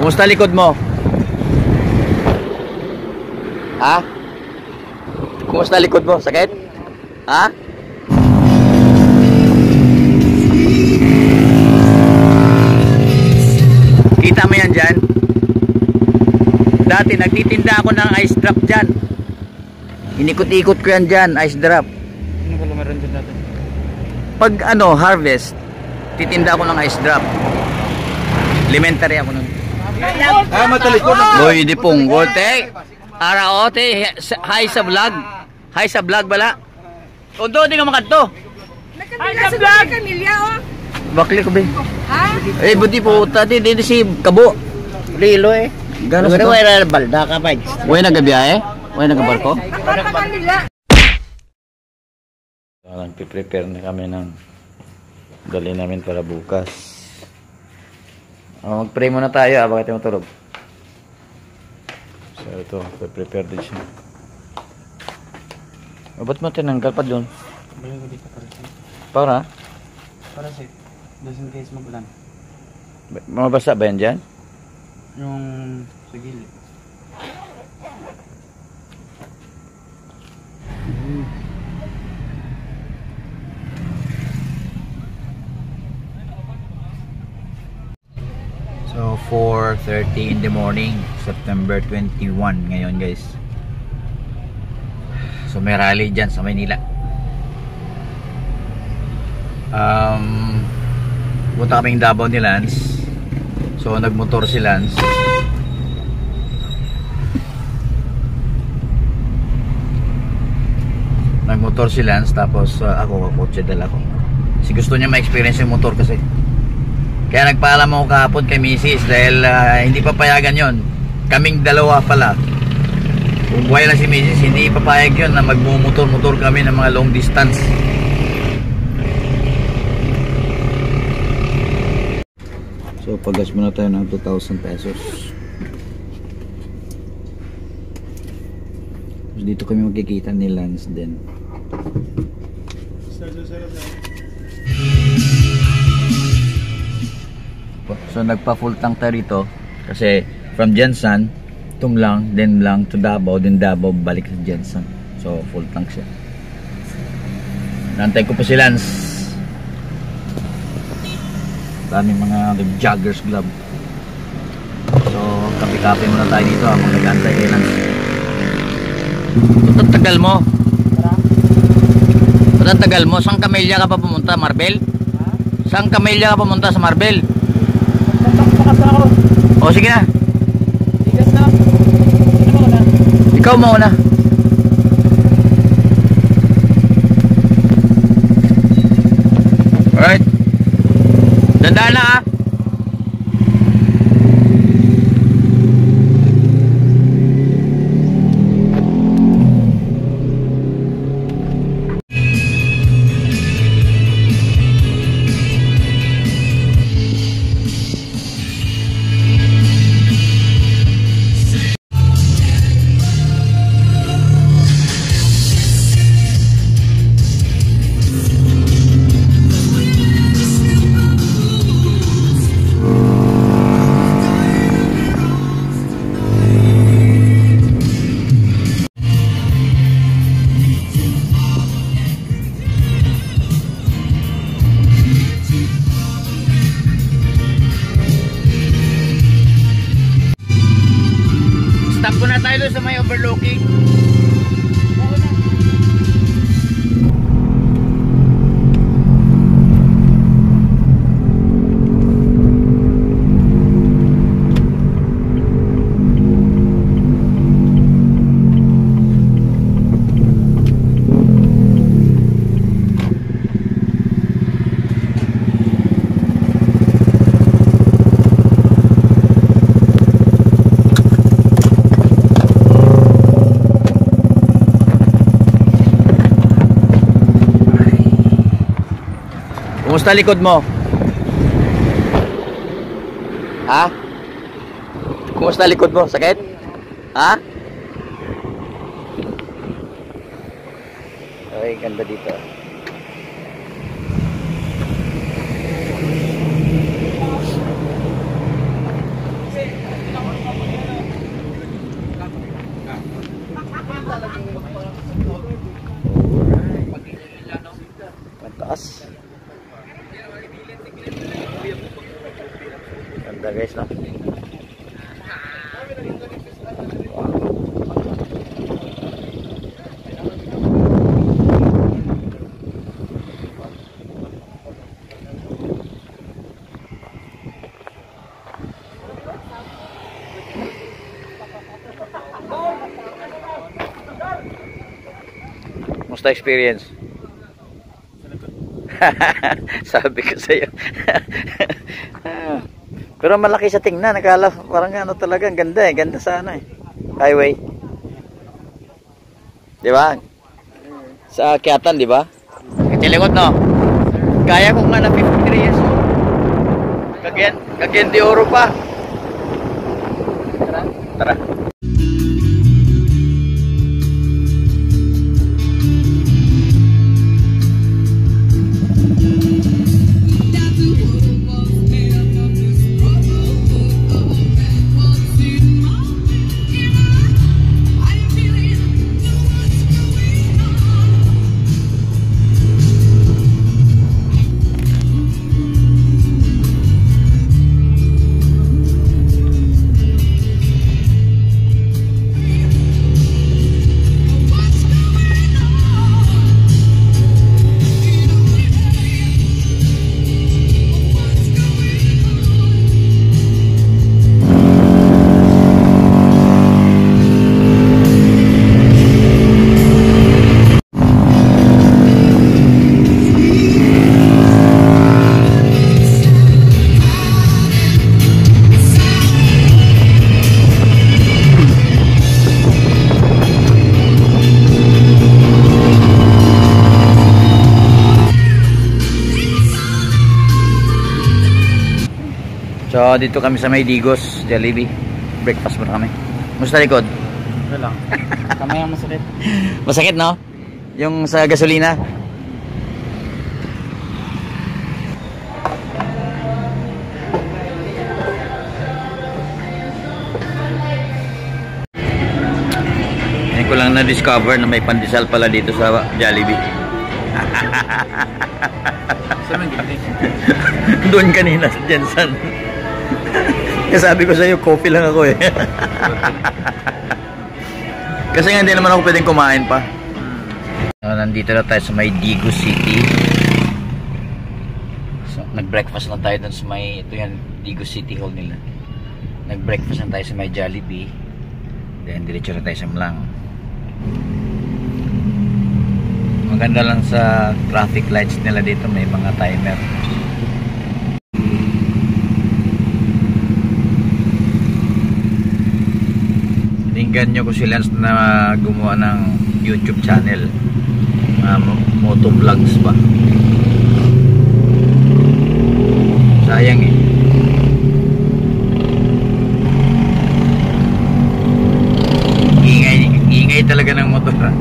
Kumusta likod mo? Ha? Kumusta likod mo? Sakit? Ha? Kita mo yan dyan? Dati nagtitinda ako ng ice drop dyan. Inikot-ikot ko yan dyan, ice drop. Ano ba lumaran dyan dati? Pag ano, harvest, titinda ako ng ice drop. Elementary ako nun. Matalikod. Boy, di pong gote. Ara ote, hi sa vlog. Hi sa vlog bala. Ondo di ka makanto. Hi sa vlog. Kamilya oh. Bakli ko be. Ha? Eh buti po tadi di si Kabo. Lilo eh. Gano sa to? Wala balda ka pa. Way nagabiyahe? Way nagabarko? Nakata Kamilya. Nagpe-prepare na kami ng dali namin para bukas. Mag-pray muna tayo bakit tayo matulog. So ito, prepare din siya. Ba't mo tinanggal pa doon? Para? Para sa just in case magulan. Mabasa ba yan dyan? Yung sa gilid. So 4:30 in the morning, September 21 ngayon guys. So may rally dyan sa Maynila. Punta kaming Davao ni Lance. So nagmotor si Lance. Nagmotor si Lance tapos ako kotse dala ko. Kasi gusto niya ma-experience yung motor kasi. Kaya nagpaalam ako kahapon kay Mrs. dahil hindi papayagan yon. Kaming dalawa pala. Kung buhay lang si Mrs. hindi papayag yon na magmumotor-motor kami ng mga long distance. So paggas muna tayo ng 2,000 pesos. Tapos dito kami magkikita ni Lance din. So nagpa full tank tayo rito kasi from Jensen Tumlang, then lang to Davao, then Davao balik sa Jensen. So full tank siya. Nantay ko pa si Lance. Daming mga joggers glove. So kapi-kapi muna tayo dito habang nag-antay kay Lance. Ito tagal mo. Ito tagal mo. Saan Camellia ka pa pumunta? Marbel? Saan Camellia ka pumunta sa Marbel? O sige na. Ikaw mauna. Alright. Dandaan na ah. Stop ko na tayo doon sa may overlooking. Kumusta likod mo? Ha? Kumusta likod mo? Sakit? Ha? Ay, ganda dito. Lakas. Ganda guys, no? Musta experience? Sabi ko sa'yo. Pero malaki sa tingnan. Nakala parang ano talaga. Ang ganda eh. Ganda sa ano eh. Highway. Di ba? Sa Akyatan, di ba? Katilingot, no? Kaya ko nga na 53 years old. Kagyan de oro pa. Tara. Tara. So dito kami sa may Digos, Jollibee. Breakfast muna kami. Musta likod? Wala lang. Kamay ang masakit. Masakit, no? Yung sa gasolina. Ngayon ko lang na-discover na may pandesal pala dito sa Jollibee. Saan ang gilid? Doon kanina sa Jensen. Kasi sabi ko sa'yo, coffee lang ako eh. Kasi nga hindi naman ako pwedeng kumain pa. So, nandito na tayo sa may Digos City. So, nag-breakfast lang tayo dun sa may, ito yan, Digos City Hall nila. Nag-breakfast lang tayo sa may Jollibee. Then diretso na tayo sa Mlang. Maganda lang sa traffic lights nila dito, may mga timer. Tingnan nyo ko si Lance na gumawa ng YouTube channel, motovlogs ba. Sayang eh. Ingay talaga ng motor. La.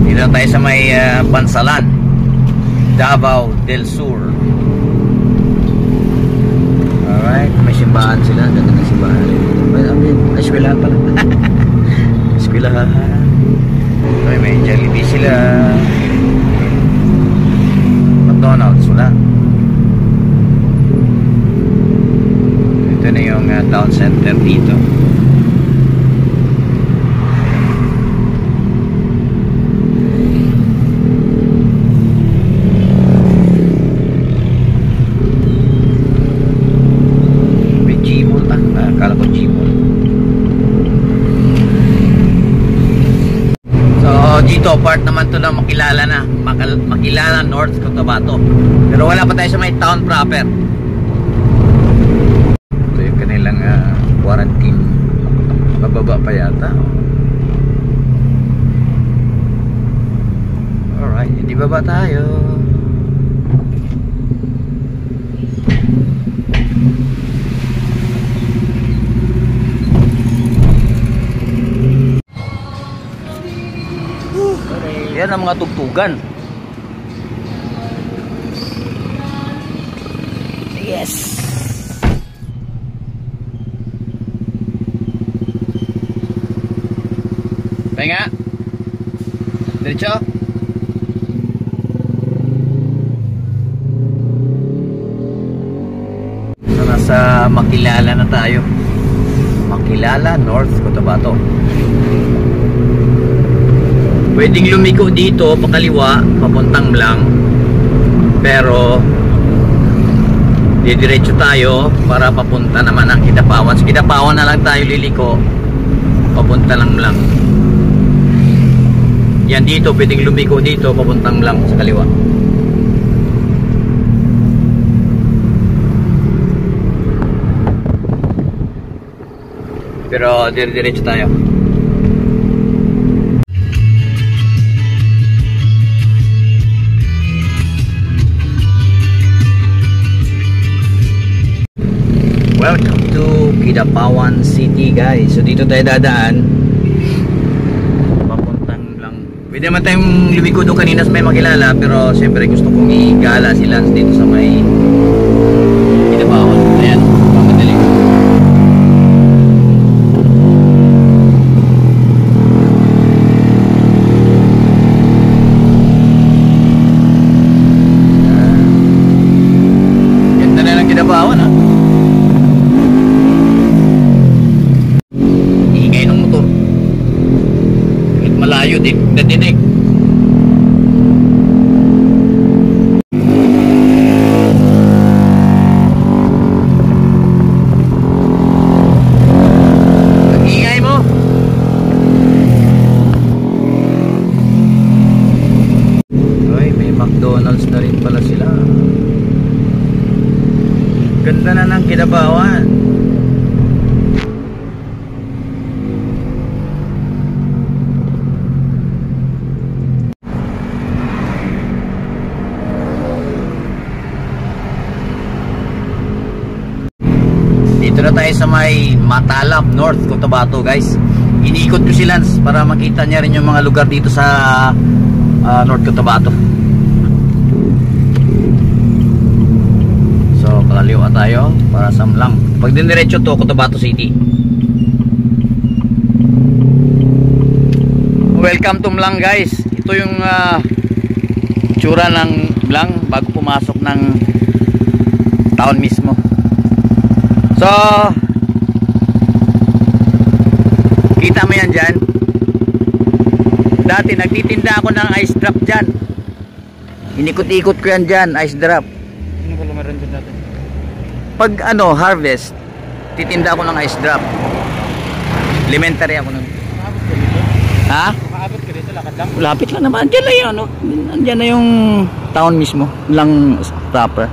Dito tayo sa may Bansalan, Davao del Sur. Alright, may simbahan sila. Ganda ng simbahan. Ay, eskwelahan pala. Eskwelahan. Okay, may Jollibee sila. McDonald's, wala. Ito na yung town center dito. May Gmall na. Akala ko Gmall. Dito part naman to na makilala na, Makilala North Cotabato, pero wala pa tayo sa may town proper. Ito yung kanilang quarantine, bababa pa yata. Alright, hindi baba tayo. Yan ang mga tugtugan. Yes. Pahinga. Diretso. So, nasa Makilala na tayo. Makilala, North Cotabato. Pwedeng lumiko dito pakaliwa papuntang Blang, pero didiretso tayo para papunta naman ang Kidapawan. Sa Kidapawan na lang tayo liliko papunta lang Blang. Yan dito, pwedeng lumiko dito papuntang Blang sa kaliwa. Pero diretso tayo. Welcome to Kidapawan City, guys. So dito tayo dadaan papuntang lang. Pwede naman tayong lumiko doon kanina sa may Makilala, pero siyempre gusto kong igala si Lance dito sa may Kidapawan. Ayan, mamadali. Ganda na ng Kidapawan, ha? Malayo din, nadinig. Ang ingay mo. Ay, may McDonald's na rin pala sila. Ganda na ng Kidapawan. Dito na tayo sa may Matalap, North Cotabato, guys. Iniikot ko si Lance para makita niya rin yung mga lugar dito sa North Cotabato. So, pakaliwa tayo para sa Mlang. Pag diniretso to, Cotabato City. Welcome to Mlang, guys. Ito yung tsura ng Mlang bago pumasok ng town mismo. So, kita mo yan dyan. Dati nagtitinda ako ng ice drop dyan. Inikot-ikot ko yan dyan, ice drop. Ano ba lumaran dyan dati? Pag ano, harvest, titinda ako ng ice drop. Elementary ako nun. Makaabot ka dito? Ha? Makaabot ka dito, lakad lang? Lapit lang naman. Andyan na yun, ano? Andyan na yung town mismo. Lang proper.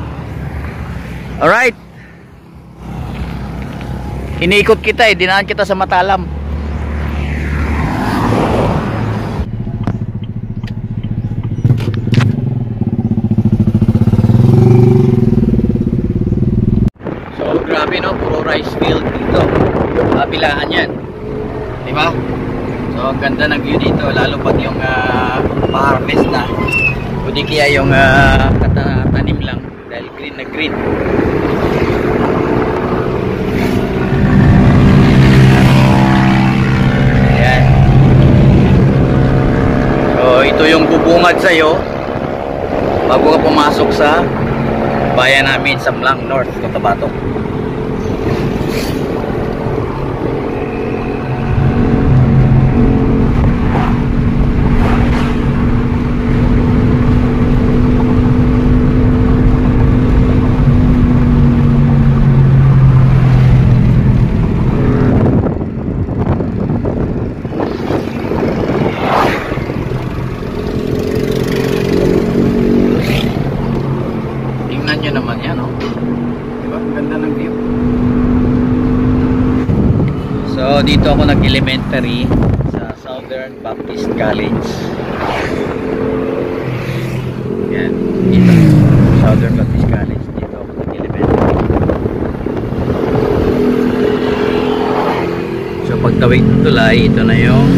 Alright. Iniikot kita eh, dinaan kita sa Matalam. So grabe, no, puro rice field dito. Kabilaan yan, diba? So ang ganda ng view dito, lalo pag yung pa-harvest na, o di kaya yung tanim lang dahil green na green. So ito yung bubungad sa'yo bago ka pumasok sa bayan namin sa Mlang, North Cotabato. Naman yan, oh. Diba? Ganda ng view. So dito ako nag-elementary sa Southern Baptist College. Yan, dito Southern Baptist College. Dito ako nag-elementary. So pagtawid ng tulay, ito na yung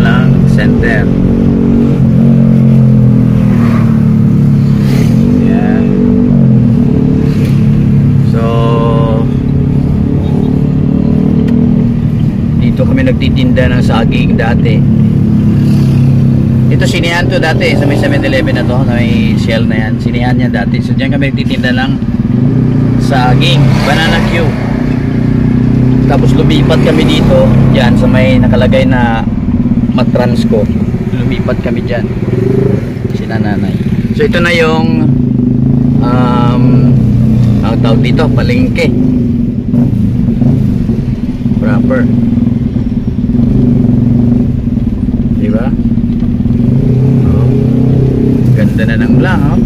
Mlang Center. Yan. So, dito kami nagtitinda ng saging dati. Ito sinihan to dati sa may 7-Eleven na to, na may shell na yan. Sinihan yan dati. So diyan kami nagtitinda ng saging, banana Q. Tapos lumipat kami dito, diyan sa may nakalagay na Matransco. Lumipat kami diyan. Si nanay. So ito na yung ang tawag dito, palengke. Proper. Diba? Ganda na ng lang, oh.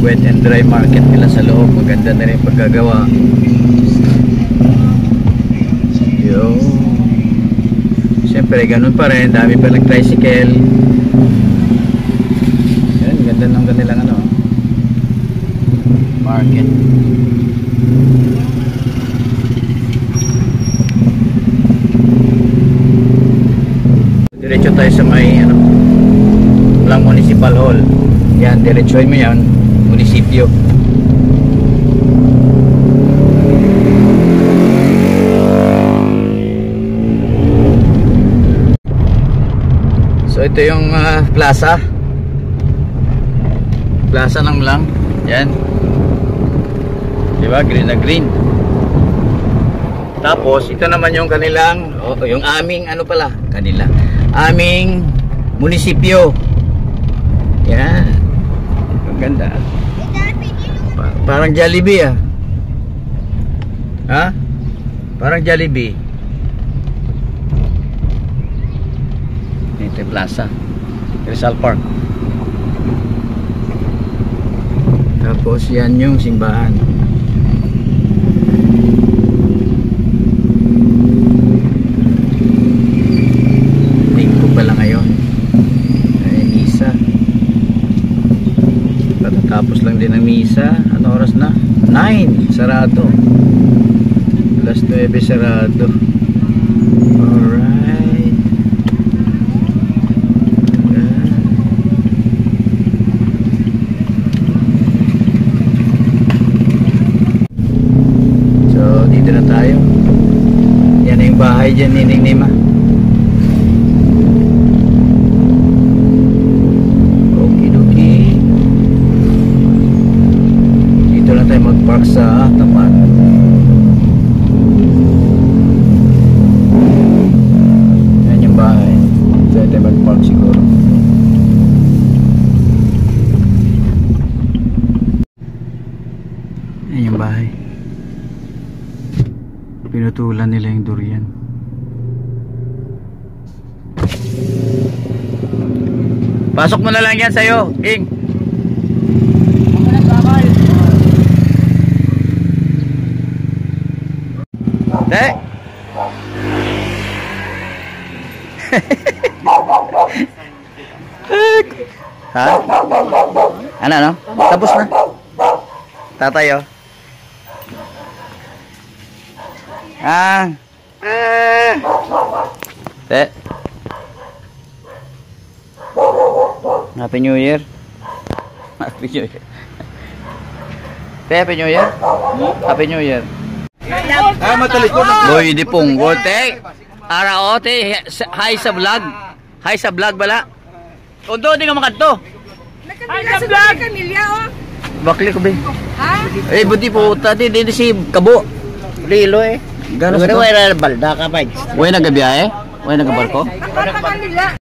Wet and dry market nila sa loob. Maganda na rin pagkagawa. Yo. Siyempre ganun pa rin. Dami pa nag-tricycle. Yan, ganda ng kanilang ano, market. Diretso tayo sa may ano, lang municipal hall. Yan, diretsoy mo yan, munisipyo. So ito yung plaza. Plaza ng lang. Yan. Diba? Green na green. Tapos ito naman yung kanilang, yung aming ano pala, aming munisipyo. Yan. Ang ganda. Parang Jollibee, ah. Ha? Parang Jollibee. Ito yung plaza, Rizal Park. Tapos yan yung simbahan. Pala ngayon ay misa. Tapos lang din ang misa. Ano oras na? 9, sarado. Alas 9 sarado. Alright. So dito na tayo. Yan na yung bahay dyan, Nining Nima. Mag-park sa tapat. Yan yung bahay. Diyan tayo mag-park siguro. Yan yung bahay. Pinutulan nila yung durian. Pasok mo na lang yan sa'yo, King. Dek. Ha? Ano? Tapos na. Tatay, oh. Dek. Happy New Year. Happy New Year. Happy New Year. Happy New Year. Boy, di punggol, te. Arao, te. Hi sa vlog. Hi sa vlog, bala. Undo, di ka makanto. Nakapila sa vlog. Kamilya, oh. Bakli ko, be. Ha? Eh, buti po, tati, di si Kabo. Lilo eh. Gano'n sa to? Wala balda ka pa. Uy, nagabiyahe? Uy, nagabarko? Nakapila.